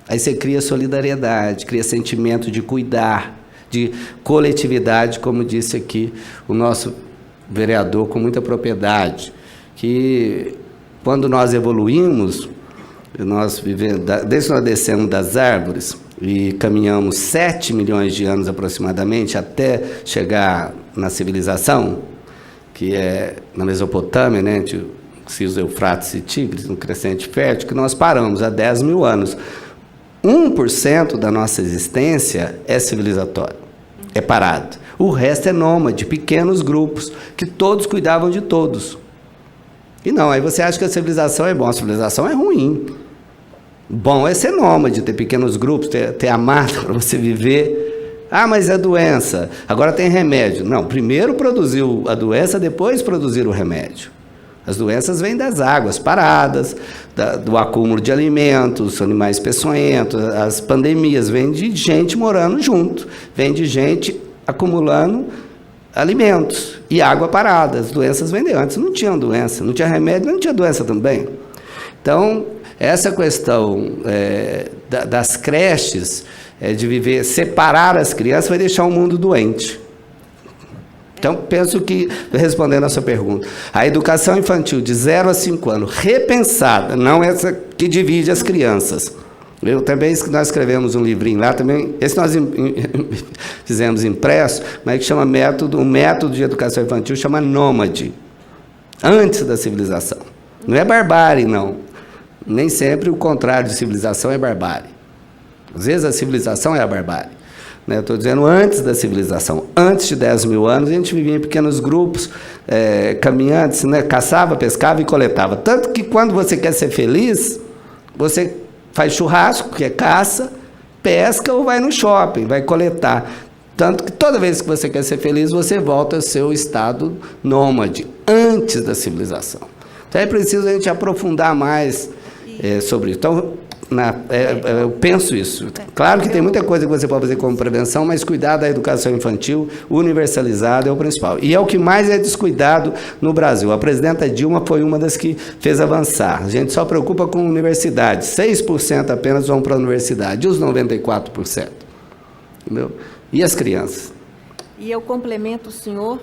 Aí você cria solidariedade, cria sentimento de cuidar, de coletividade, como disse aqui o nosso vereador com muita propriedade, que quando nós evoluímos, desde que nós descemos das árvores e caminhamos 7 milhões de anos aproximadamente até chegar na civilização, que é na Mesopotâmia, né, entre os rios Eufrates e Tigres, no crescente fértil, que nós paramos há 10 mil anos. 1% da nossa existência é civilizatório, é parado. O resto é nômade, pequenos grupos, que todos cuidavam de todos. E não, aí você acha que a civilização é bom, a civilização é ruim. Bom é ser nômade, ter pequenos grupos, ter a mata para você viver. Ah, mas é doença, agora tem remédio. Não, primeiro produziu a doença, depois produzir o remédio. As doenças vêm das águas paradas, do acúmulo de alimentos, animais peçonhentos, as pandemias vêm de gente morando junto, vêm de gente acumulando alimentos e água parada. As doenças vêm de antes, não tinham doença, não tinha remédio, não tinha doença também. Então, essa questão das creches, de viver, separar as crianças, vai deixar o mundo doente. Então, penso que, respondendo a sua pergunta, a educação infantil de 0 a 5 anos, repensada, não essa que divide as crianças. Nós escrevemos um livrinho lá também, esse nós fizemos impresso, mas que chama o método de educação infantil chama Nômade, antes da civilização. Não é barbárie, não. Nem sempre o contrário de civilização é barbárie. Às vezes a civilização é a barbárie. Né? Estou dizendo antes da civilização. Antes de 10 mil anos, a gente vivia em pequenos grupos, caminhantes, né? Caçava, pescava e coletava. Tanto que quando você quer ser feliz, você faz churrasco, que é caça, pesca ou vai no shopping, vai coletar. Tanto que toda vez que você quer ser feliz, você volta ao seu estado nômade, antes da civilização. Então é preciso a gente aprofundar mais sobre isso. Então, eu penso isso. Claro que tem muita coisa que você pode fazer como prevenção, mas cuidar da educação infantil universalizada é o principal. E é o que mais é descuidado no Brasil. A presidenta Dilma foi uma das que fez avançar. A gente só preocupa com universidade. 6% apenas vão para a universidade. E os 94%? Entendeu? E as crianças?
E eu complemento o senhor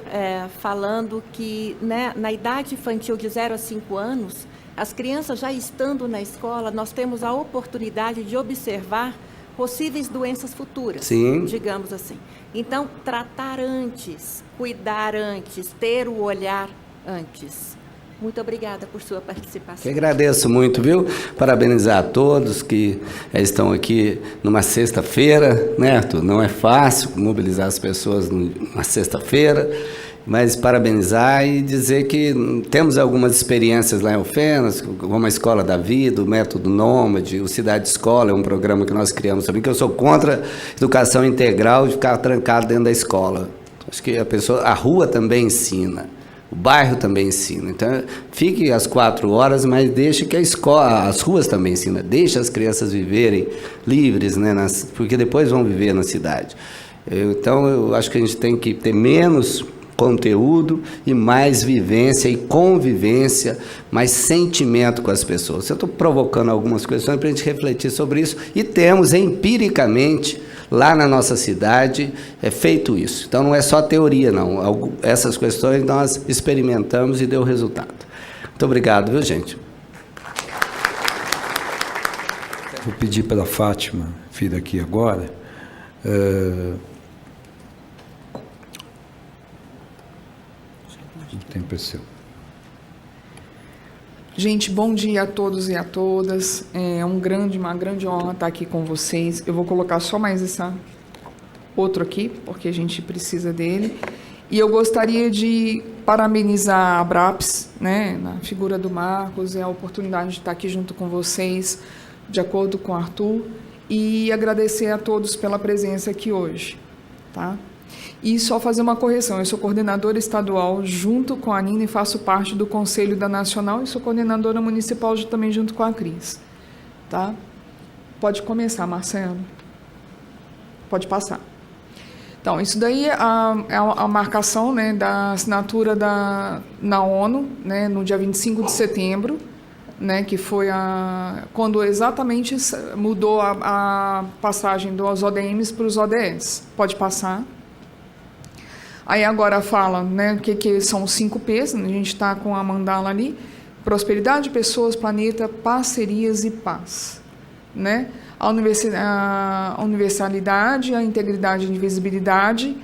falando que, né, na idade infantil de 0 a 5 anos, as crianças já estando na escola, nós temos a oportunidade de observar possíveis doenças futuras,
sim,
digamos assim. Então, tratar antes, cuidar antes, ter o olhar antes. Muito obrigada por sua participação.
Eu agradeço muito, viu? Parabenizar a todos que estão aqui numa sexta-feira, né, Arthur? Não é fácil mobilizar as pessoas numa sexta-feira, mas parabenizar e dizer que temos algumas experiências lá em Alfenas, como a Escola da Vida, o Método Nômade, o Cidade Escola, é um programa que nós criamos também, que eu sou contra a educação integral de ficar trancado dentro da escola. Acho que a rua também ensina. O bairro também ensina. Então, fique às 4 horas, mas deixe que a escola, as ruas também ensinam. Deixe as crianças viverem livres, né, porque depois vão viver na cidade. Então, eu acho que a gente tem que ter menos conteúdo e mais vivência e convivência, mais sentimento com as pessoas. Eu estou provocando algumas questões para a gente refletir sobre isso e temos empiricamente lá na nossa cidade feito isso. Então não é só teoria, não. Essas questões nós experimentamos e deu resultado. Muito obrigado, viu, gente?
Vou pedir para a Fátima vir aqui agora. O tempo é seu.
Gente, bom dia a todos e a todas. É uma grande honra estar aqui com vocês. Eu vou colocar só mais outro aqui, porque a gente precisa dele. E eu gostaria de parabenizar a Abraps, né, na figura do Marcos, a oportunidade de estar aqui junto com vocês, de acordo com o Arthur, e agradecer a todos pela presença aqui hoje. tá? E só fazer uma correção, eu sou coordenadora estadual junto com a Nina e faço parte do Conselho da Nacional e sou coordenadora municipal também junto com a Cris, tá? Pode começar, Marcelo. Pode passar. Então, isso daí é a marcação, né, da assinatura na ONU, né, no dia 25 de setembro, né, que foi quando exatamente mudou a passagem dos ODMs para os ODS. Pode passar. Aí agora fala, né, o que são os 5 P's, a gente está com a mandala ali: prosperidade, pessoas, planeta, parcerias e paz, né? A universalidade, a integridade e indivisibilidade.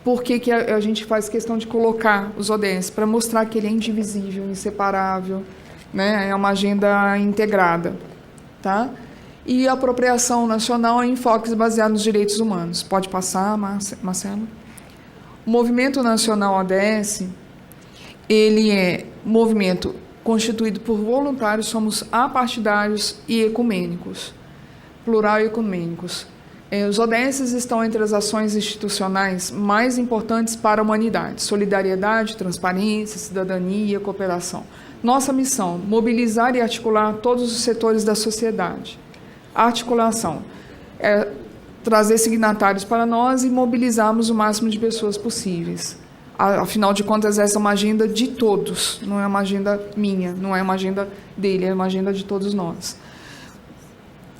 Por que a gente faz questão de colocar os ODS? Para mostrar que ele é indivisível, inseparável, né? É uma agenda integrada, tá? E a apropriação nacional em enfoques baseados nos direitos humanos. Pode passar, Marcelo? O Movimento Nacional ODS, ele é um movimento constituído por voluntários, somos apartidários e ecumênicos, plural e ecumênicos. Os ODS estão entre as ações institucionais mais importantes para a humanidade: solidariedade, transparência, cidadania, cooperação. Nossa missão: mobilizar e articular todos os setores da sociedade. A articulação é trazer signatários para nós e mobilizarmos o máximo de pessoas possíveis. Afinal de contas, essa é uma agenda de todos, não é uma agenda minha, não é uma agenda dele, é uma agenda de todos nós.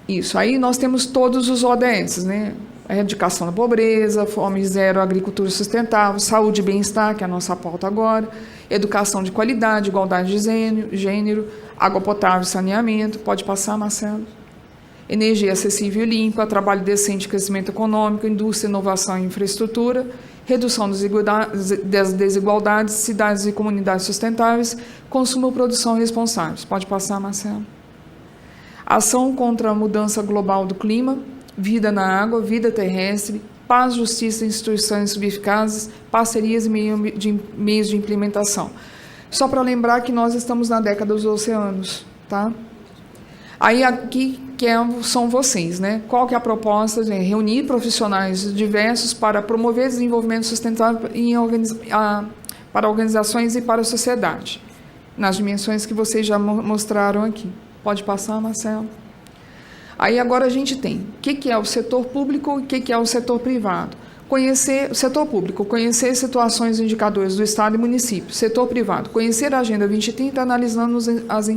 Isso, aí nós temos todos os ODS, né? A erradicação da pobreza, fome zero, agricultura sustentável, saúde e bem-estar, que é a nossa pauta agora, educação de qualidade, igualdade de gênero, água potável e saneamento. Pode passar, Marcelo? Energia acessível e limpa, trabalho decente e crescimento econômico, indústria, inovação e infraestrutura, redução das desigualdades, cidades e comunidades sustentáveis, consumo e produção responsáveis. Pode passar, Marcelo? Ação contra a mudança global do clima, vida na água, vida terrestre, paz, justiça, instituições subeficazes, parcerias e meios de implementação. Só para lembrar que nós estamos na década dos oceanos, tá? Aí aqui são vocês, né? Qual que é a proposta? Reunir profissionais diversos para promover desenvolvimento sustentável para organizações e para a sociedade, nas dimensões que vocês já mostraram aqui. Pode passar, Marcelo? Aí agora a gente tem o que é o setor público e o que é o setor privado. Conhecer o setor público, conhecer situações e indicadores do Estado e município. Setor privado, conhecer a Agenda 2030, analisando as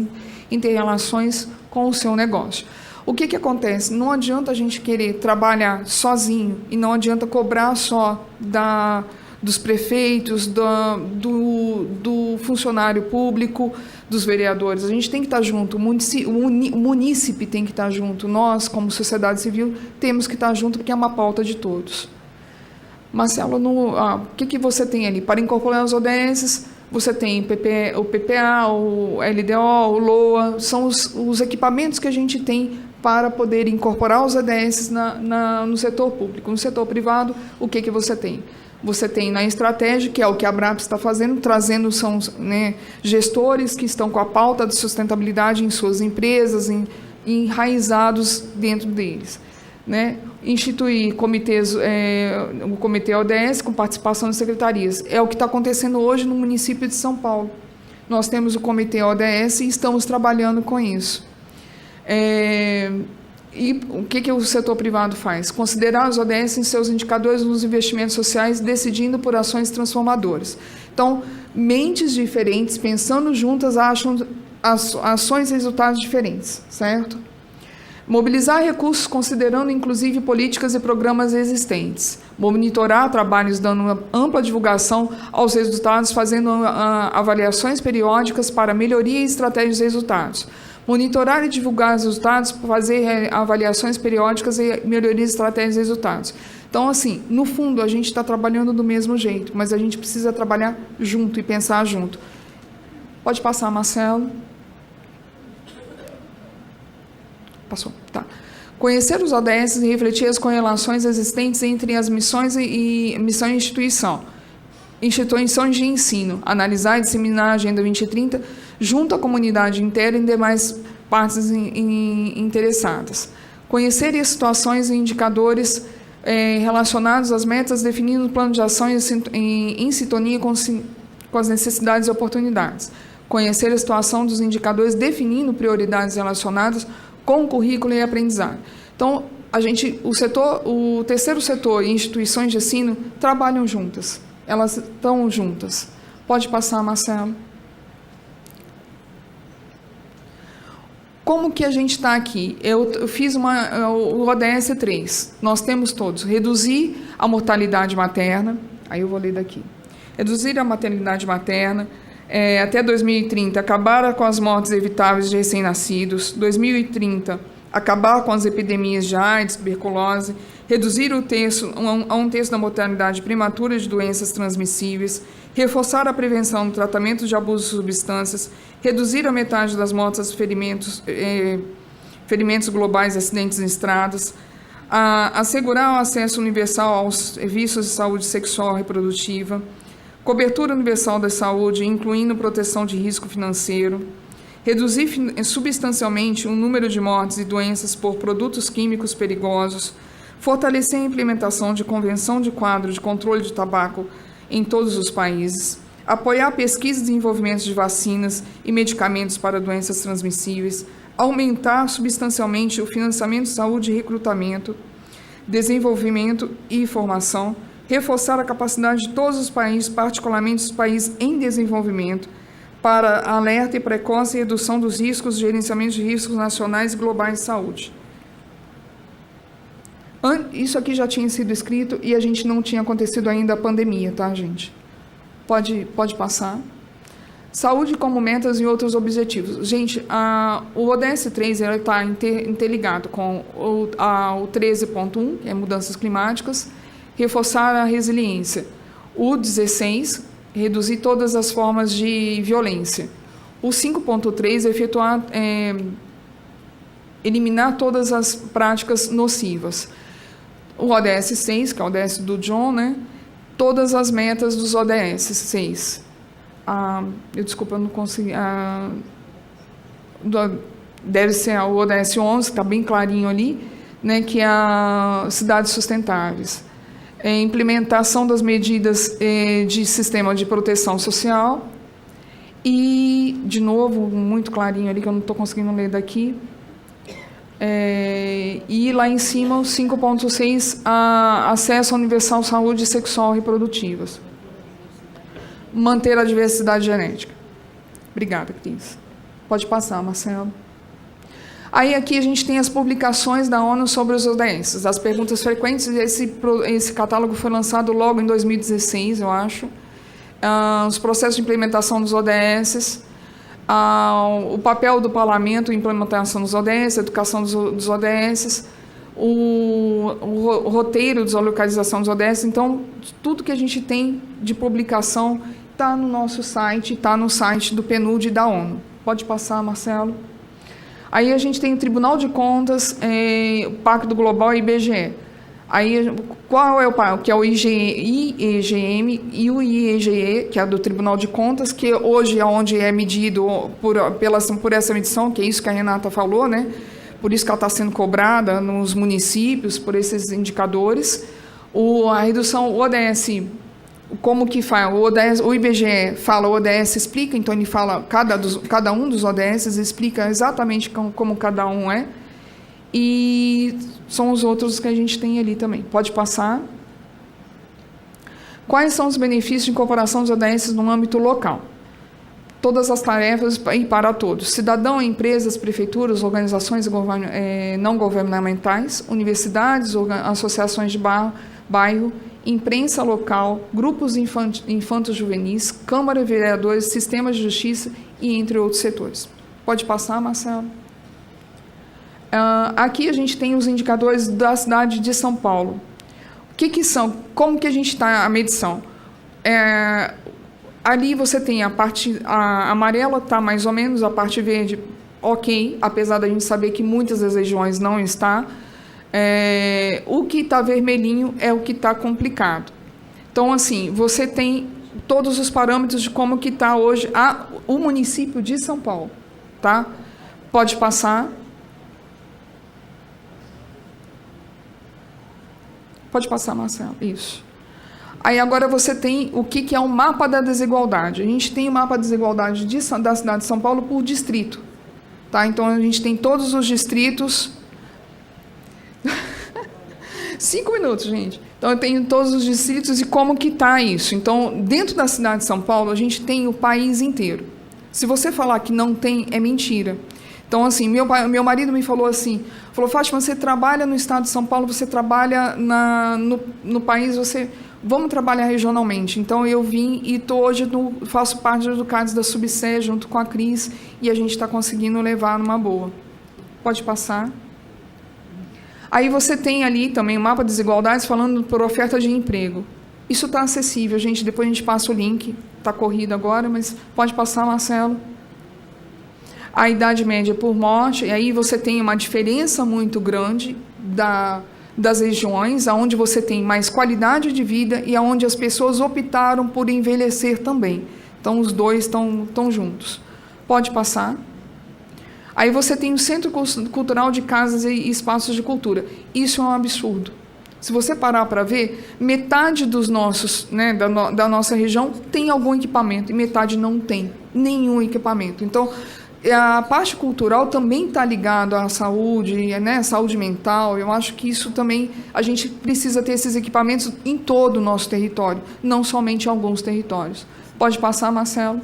interrelações com o seu negócio. O que acontece? Não adianta a gente querer trabalhar sozinho e não adianta cobrar só dos prefeitos, do funcionário público, dos vereadores. A gente tem que estar junto, o munícipe tem que estar junto, nós, como sociedade civil, temos que estar junto porque é uma pauta de todos. Marcelo, o que você tem ali? Para incorporar os ODS, você tem o PPA, o LDO, o LOA, são os equipamentos que a gente tem para poder incorporar os ODS no setor público. No setor privado, o que você tem? Você tem na estratégia, que é o que a Abrap está fazendo, trazendo gestores que estão com a pauta de sustentabilidade em suas empresas, enraizados dentro deles, né? Instituir comitês, o comitê ODS com participação das secretarias. É o que está acontecendo hoje no município de São Paulo. Nós temos o comitê ODS e estamos trabalhando com isso. E o que o setor privado faz? Considerar os ODS em seus indicadores nos investimentos sociais, decidindo por ações transformadoras. Então, mentes diferentes, pensando juntas, acham ações e resultados diferentes, certo? Mobilizar recursos considerando, inclusive, políticas e programas existentes. Monitorar trabalhos dando uma ampla divulgação aos resultados, fazendo avaliações periódicas para melhoria e estratégias de resultados. Monitorar e divulgar os resultados, fazer avaliações periódicas e melhoria de estratégias de resultados. Então, assim, no fundo, a gente está trabalhando do mesmo jeito, mas a gente precisa trabalhar junto e pensar junto. Pode passar, Marcelo. Passou, tá. Conhecer os ODS e refletir as correlações existentes entre as missões e missão e instituição. Instituições de ensino, analisar e disseminar a Agenda 2030 junto à comunidade inteira e demais partes interessadas. Conhecer as situações e indicadores relacionados às metas, definindo o plano de ação em sintonia com as necessidades e oportunidades. Conhecer a situação dos indicadores, definindo prioridades relacionadas com o currículo e aprendizagem. Então, o terceiro setor e instituições de ensino trabalham juntas. Elas estão juntas. Pode passar, Marcelo. Como que a gente está aqui? Eu fiz o ODS 3. Nós temos todos. Reduzir a mortalidade materna. Aí eu vou ler daqui. Reduzir a mortalidade materna. Até 2030, acabar com as mortes evitáveis de recém-nascidos. 2030, acabar com as epidemias de AIDS, tuberculose. Reduzir a um terço da mortalidade prematura de doenças transmissíveis. Reforçar a prevenção no tratamento de abuso de substâncias. Reduzir a metade das mortes, ferimentos globais e acidentes em estradas. Assegurar o acesso universal aos serviços de saúde sexual e reprodutiva. Cobertura universal da saúde, incluindo proteção de risco financeiro. Reduzir substancialmente o número de mortes e doenças por produtos químicos perigosos. Fortalecer a implementação de convenção de quadro de controle de tabaco em todos os países. Apoiar pesquisa e desenvolvimento de vacinas e medicamentos para doenças transmissíveis. Aumentar substancialmente o financiamento de saúde e recrutamento, desenvolvimento e formação. Reforçar a capacidade de todos os países, particularmente os países em desenvolvimento, para alerta e precoce e redução dos riscos, gerenciamento de riscos nacionais e globais de saúde. Isso aqui já tinha sido escrito e a gente não tinha acontecido ainda a pandemia, tá, gente? Pode passar. Saúde como metas e outros objetivos. Gente, o ODS 3 está interligado com o 13.1, que é mudanças climáticas, reforçar a resiliência. O 16, reduzir todas as formas de violência. O 5.3, eliminar todas as práticas nocivas. O ODS 6, que é o ODS do John, né? Todas as metas dos ODS 6. Desculpa, eu não consegui. Deve ser o ODS 11, que está bem clarinho ali, né? Que é a cidades sustentáveis. Implementação das medidas de sistema de proteção social. E, de novo, muito clarinho ali, que eu não estou conseguindo ler daqui. E lá em cima, o 5.6, acesso universal à saúde sexual e reprodutivas. Manter a diversidade genética. Obrigada, Cris. Pode passar, Marcelo. Aí aqui a gente tem as publicações da ONU sobre os ODS, as perguntas frequentes. Esse catálogo foi lançado logo em 2016, eu acho. Os processos de implementação dos ODS, o papel do parlamento em implementação dos ODS, a educação dos ODS, o roteiro de localização dos ODS. Então, tudo que a gente tem de publicação está no nosso site, está no site do PNUD e da ONU. Pode passar, Marcelo. Aí a gente tem o Tribunal de Contas, o Pacto Global e IBGE. Aí, qual é o pacto? Que é o IEGM e o IEGE, que é do Tribunal de Contas, que hoje é onde é medido por essa medição, que é isso que a Renata falou, né? Por isso que ela está sendo cobrada nos municípios, por esses indicadores. A redução, o ODS, como que faz? O IBGE fala, o ODS explica, então ele fala, cada um dos ODS explica exatamente como cada um é, e são os outros que a gente tem ali também. Pode passar. Quais são os benefícios de incorporação dos ODS no âmbito local? Todas as tarefas e para todos. Cidadão, empresas, prefeituras, organizações não governamentais, universidades, associações de bairro, imprensa local, grupos infantos juvenis, Câmara de Vereadores, sistemas de justiça e entre outros setores. Pode passar, Marcelo. Aqui a gente tem os indicadores da cidade de São Paulo. O que são? Como que a gente está a medição? Ali você tem a parte amarela, está mais ou menos, a parte verde, ok, apesar da gente saber que muitas das regiões não está. O que está vermelhinho é o que está complicado. Então, assim, você tem todos os parâmetros de como que está hoje o município de São Paulo, tá? Pode passar. Pode passar, Marcelo. Isso. Aí agora você tem o que é um mapa da desigualdade. A gente tem o mapa da desigualdade da cidade de São Paulo por distrito. Tá? Então, a gente tem todos os distritos... 5 minutos, gente. Então, eu tenho todos os distritos e como que está isso. Então, dentro da cidade de São Paulo, a gente tem o país inteiro. Se você falar que não tem, é mentira. Então, assim, meu marido me falou assim, Fátima, você trabalha no estado de São Paulo, você trabalha no país, vamos trabalhar regionalmente. Então, eu vim e hoje faço parte do CADES da Subsé, junto com a Cris, e a gente está conseguindo levar numa boa. Pode passar. Aí você tem ali também o mapa de desigualdades falando por oferta de emprego. Isso está acessível, gente. Depois a gente passa o link. Está corrido agora, mas pode passar, Marcelo. A idade média por morte. E aí você tem uma diferença muito grande das regiões, onde você tem mais qualidade de vida e onde as pessoas optaram por envelhecer também. Então, os dois estão juntos. Pode passar. Aí você tem o Centro Cultural de Casas e Espaços de Cultura. Isso é um absurdo. Se você parar para ver, metade dos nossos, né, da nossa região tem algum equipamento e metade não tem nenhum equipamento. Então, a parte cultural também está ligada à saúde, né, saúde mental. Eu acho que isso também, a gente precisa ter esses equipamentos em todo o nosso território, não somente em alguns territórios. Pode passar, Marcelo?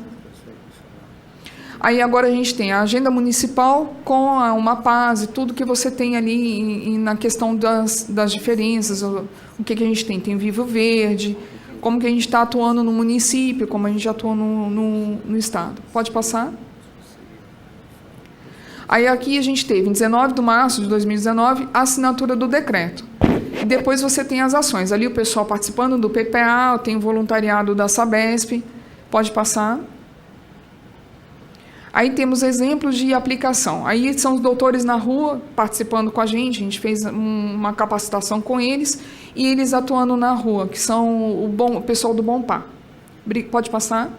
Aí agora a gente tem a agenda municipal com uma paz e tudo que você tem ali na questão das diferenças, o que a gente tem. Tem Vivo Verde, como que a gente está atuando no município, como a gente atua no estado. Pode passar? Aí aqui a gente teve, em 19 de março de 2019, a assinatura do decreto. E depois você tem as ações. Ali o pessoal participando do PPA, tem o voluntariado da Sabesp. Pode passar? Aí temos exemplos de aplicação. Aí são os doutores na rua participando com a gente fez uma capacitação com eles, e eles atuando na rua, que são o pessoal do Bom Par. Pode passar?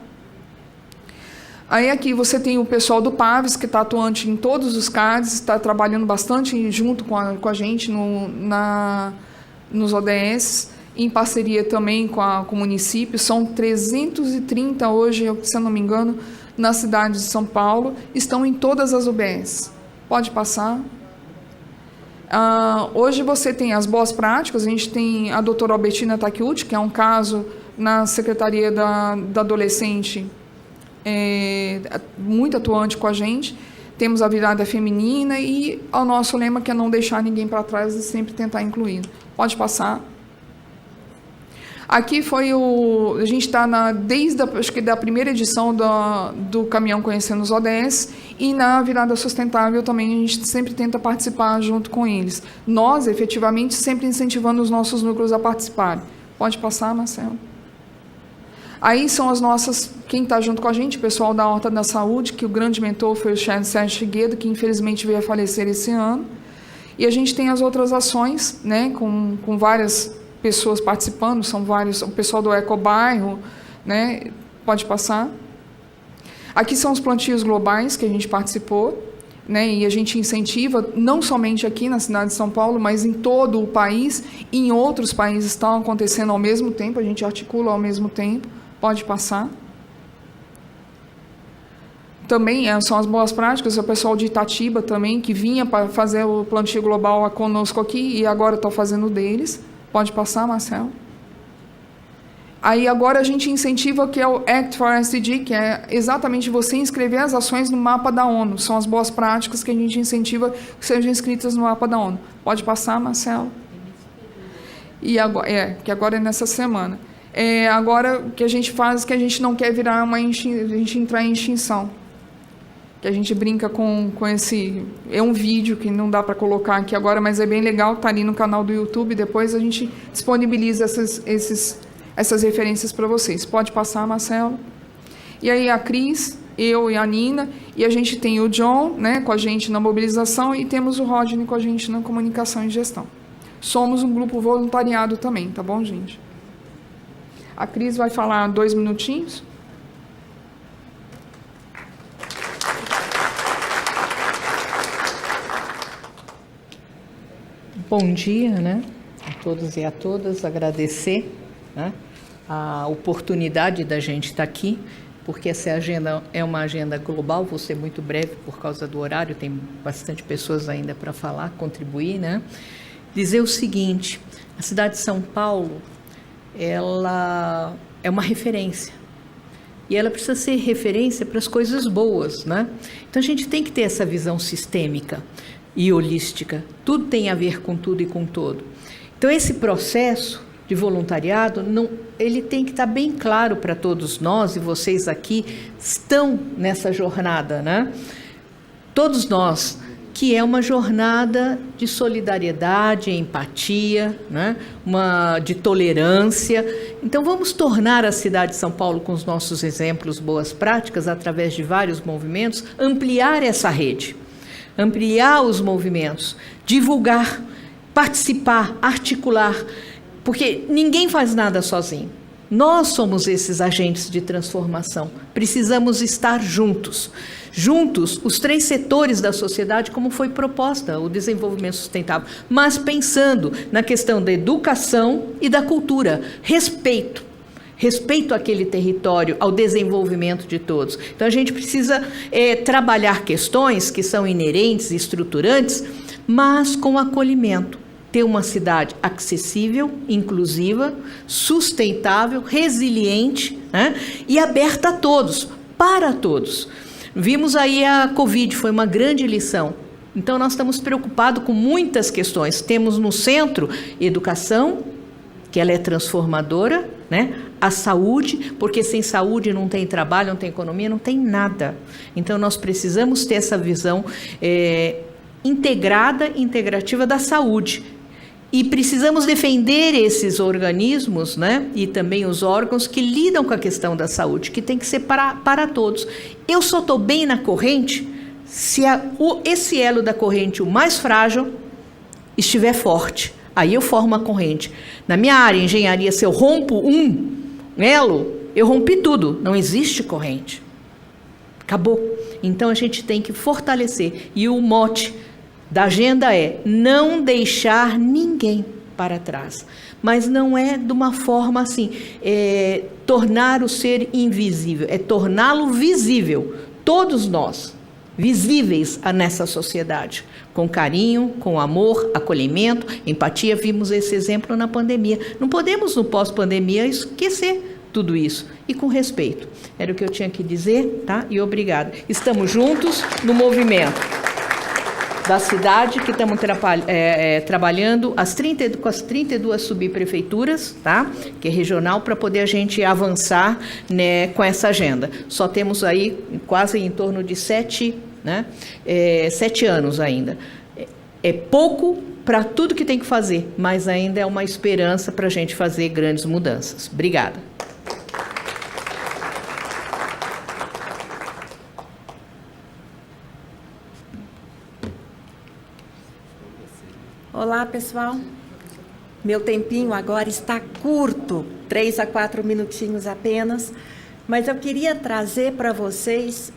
Aí aqui você tem o pessoal do PAVES, que está atuante em todos os CADES, está trabalhando bastante junto com a gente nos ODS, em parceria também com o município. São 330 hoje, se eu não me engano, na cidade de São Paulo, estão em todas as UBS. Pode passar. Hoje você tem as boas práticas, a gente tem a doutora Albertina Takiuti, que é um caso na Secretaria da Adolescente, muito atuante com a gente. Temos a virada feminina e o nosso lema, que é não deixar ninguém para trás e sempre tentar incluir. Pode passar. Aqui foi a gente está desde acho que da primeira edição do Caminhão Conhecendo os ODS, e na Virada Sustentável também a gente sempre tenta participar junto com eles. Nós, efetivamente, sempre incentivando os nossos núcleos a participarem. Pode passar, Marcelo? Aí são as nossas, quem está junto com a gente, o pessoal da Horta da Saúde, que o grande mentor foi o Sérgio Figueiredo, que infelizmente veio a falecer esse ano. E a gente tem as outras ações, né, com várias pessoas participando, são vários, o pessoal do Ecobairro, né, pode passar. Aqui são os plantios globais que a gente participou, né, e a gente incentiva, não somente aqui na cidade de São Paulo, mas em todo o país, e em outros países estão acontecendo ao mesmo tempo, a gente articula ao mesmo tempo. Pode passar. Também são as boas práticas, o pessoal de Itatiba também, que vinha para fazer o plantio global conosco aqui, e agora estão fazendo deles. Pode passar, Marcelo? Aí agora a gente incentiva o que é o Act for SDG, que é exatamente você inscrever as ações no mapa da ONU. São as boas práticas que a gente incentiva que sejam inscritas no mapa da ONU. Pode passar, Marcelo? E agora, que agora é nessa semana. Agora o que a gente faz é que a gente não quer virar a gente entrar em extinção. Que a gente brinca com esse... É um vídeo que não dá para colocar aqui agora, mas é bem legal, está ali no canal do YouTube. Depois a gente disponibiliza essas referências para vocês. Pode passar, Marcelo? E aí a Cris, eu e a Nina, e a gente tem o John, né, com a gente na mobilização, e temos o Rodney com a gente na comunicação e gestão. Somos um grupo voluntariado também, tá bom, gente? A Cris vai falar 2 minutinhos.
Bom dia, né, a todos e a todas, agradecer, né, a oportunidade da gente estar aqui, porque essa agenda é uma agenda global, vou ser muito breve por causa do horário, tem bastante pessoas ainda para falar, contribuir, né? Dizer o seguinte, a cidade de São Paulo, ela é uma referência, e ela precisa ser referência para as coisas boas, né? Então a gente tem que ter essa visão sistêmica e holística, tudo tem a ver com tudo e com todo. Então esse processo de voluntariado, ele tem que estar bem claro para todos nós, e vocês aqui estão nessa jornada, né? Todos nós, que é uma jornada de solidariedade, empatia, né? De tolerância. Então vamos tornar a cidade de São Paulo, com os nossos exemplos, boas práticas, através de vários movimentos, ampliar essa rede, ampliar os movimentos, divulgar, participar, articular, porque ninguém faz nada sozinho. Nós somos esses agentes de transformação. Precisamos estar juntos. Juntos, os 3 setores da sociedade, como foi proposta, o desenvolvimento sustentável, mas pensando na questão da educação e da cultura. Respeito àquele território, ao desenvolvimento de todos. Então, a gente precisa trabalhar questões que são inerentes e estruturantes, mas com acolhimento. Ter uma cidade acessível, inclusiva, sustentável, resiliente, né? E aberta a todos, para todos. Vimos aí a Covid, foi uma grande lição. Então, nós estamos preocupados com muitas questões. Temos no centro educação, que ela é transformadora, né? A saúde, porque sem saúde não tem trabalho, não tem economia, não tem nada. Então, nós precisamos ter essa visão integrativa da saúde. E precisamos defender esses organismos, né, e também os órgãos que lidam com a questão da saúde, que tem que ser para todos. Eu só estou bem na corrente se esse elo da corrente, o mais frágil, estiver forte. Aí eu formo a corrente. Na minha área, engenharia, se eu rompo um elo, eu rompi tudo. Não existe corrente. Acabou. Então a gente tem que fortalecer. E o mote da agenda é não deixar ninguém para trás. Mas não é de uma forma assim, tornar o ser invisível, é torná-lo visível. Todos nós, visíveis nessa sociedade, com carinho, com amor, acolhimento, empatia. Vimos esse exemplo na pandemia. Não podemos, no pós-pandemia, esquecer tudo isso. E com respeito. Era o que eu tinha que dizer, tá? E obrigada. Estamos juntos no movimento da cidade, que estamos trabalhando com as 32 subprefeituras, tá? Que é regional, para poder a gente avançar, né, com essa agenda. Só temos aí quase em torno de 7 anos ainda. É pouco para tudo que tem que fazer, mas ainda é uma esperança para a gente fazer grandes mudanças. Obrigada.
Olá, pessoal. Meu tempinho agora está curto, 3 a 4 minutinhos apenas, mas eu queria trazer para vocês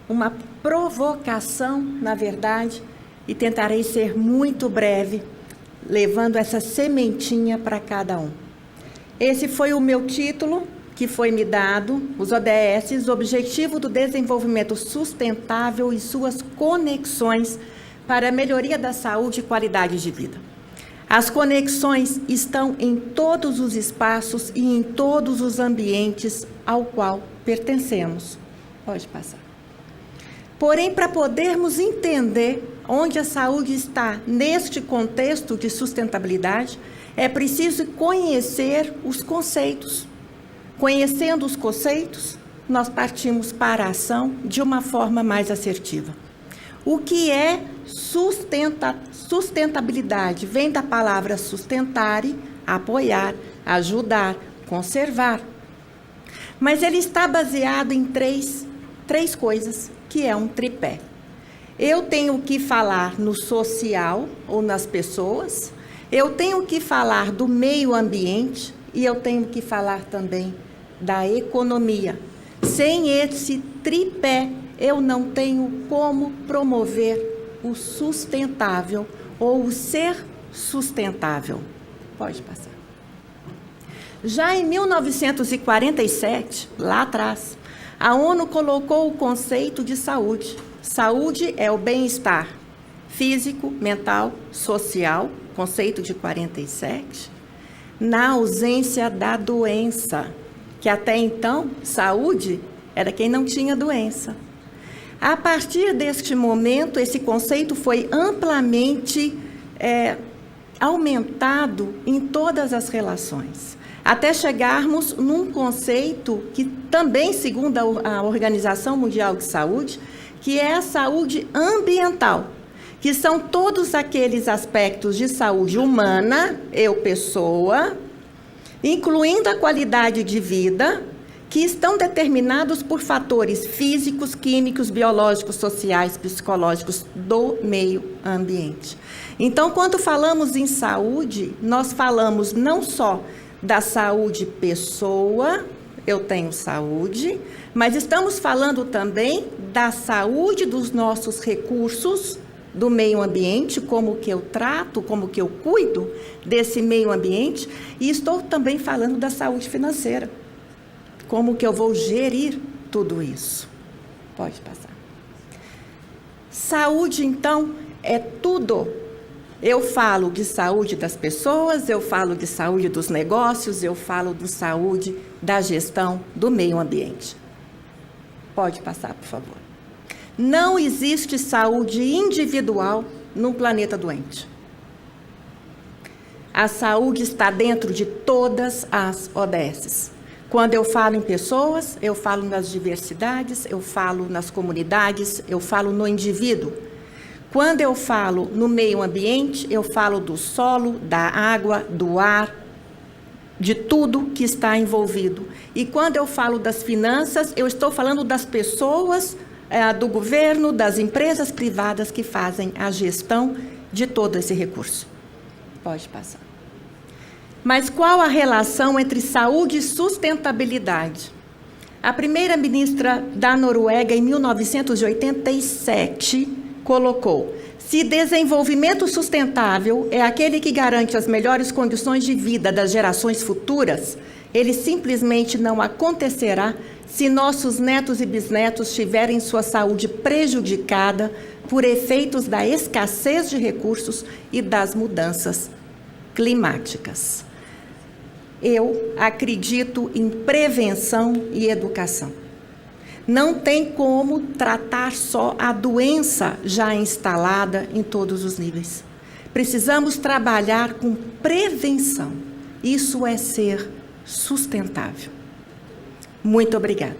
uma provocação, na verdade, e tentarei ser muito breve, levando essa sementinha para cada um. Esse foi o meu título, que foi me dado, os ODS, Objetivo do Desenvolvimento Sustentável e suas conexões para a melhoria da saúde e qualidade de vida. As conexões estão em todos os espaços e em todos os ambientes ao qual pertencemos. Pode passar. Porém, para podermos entender onde a saúde está neste contexto de sustentabilidade, é preciso conhecer os conceitos. Conhecendo os conceitos, nós partimos para a ação de uma forma mais assertiva. O que é sustentabilidade? Vem da palavra sustentare, apoiar, ajudar, conservar. Mas ele está baseado em três coisas, que é um tripé. Eu tenho que falar no social ou nas pessoas, eu tenho que falar do meio ambiente e eu tenho que falar também da economia. Sem esse tripé, eu não tenho como promover o sustentável ou o ser sustentável. Pode passar. Já em 1947, lá atrás, a ONU colocou o conceito de saúde. Saúde é o bem-estar físico, mental, social, conceito de 47, na ausência da doença, que até então, saúde era quem não tinha doença. A partir deste momento, esse conceito foi amplamente aumentado em todas as relações, até chegarmos num conceito que também, segundo a Organização Mundial de Saúde, que é a saúde ambiental, que são todos aqueles aspectos de saúde humana, eu pessoa, incluindo a qualidade de vida, que estão determinados por fatores físicos, químicos, biológicos, sociais, psicológicos do meio ambiente. Então, quando falamos em saúde, nós falamos não só da saúde pessoa, eu tenho saúde, mas estamos falando também da saúde dos nossos recursos, do meio ambiente, como que eu trato, como que eu cuido desse meio ambiente, e estou também falando da saúde financeira, como que eu vou gerir tudo isso. Pode passar. Saúde, então, é tudo. Eu falo de saúde das pessoas, eu falo de saúde dos negócios, eu falo de saúde da gestão do meio ambiente. Pode passar, por favor. Não existe saúde individual num planeta doente. A saúde está dentro de todas as ODSs. Quando eu falo em pessoas, eu falo nas diversidades, eu falo nas comunidades, eu falo no indivíduo. Quando eu falo no meio ambiente, eu falo do solo, da água, do ar, de tudo que está envolvido. E quando eu falo das finanças, eu estou falando das pessoas, do governo, das empresas privadas que fazem a gestão de todo esse recurso. Pode passar. Mas qual a relação entre saúde e sustentabilidade? A primeira-ministra da Noruega, em 1987, colocou: se desenvolvimento sustentável é aquele que garante as melhores condições de vida das gerações futuras, ele simplesmente não acontecerá se nossos netos e bisnetos tiverem sua saúde prejudicada por efeitos da escassez de recursos e das mudanças climáticas. Eu acredito em prevenção e educação. Não tem como tratar só a doença já instalada em todos os níveis. Precisamos trabalhar com prevenção. Isso é ser sustentável. Muito obrigada.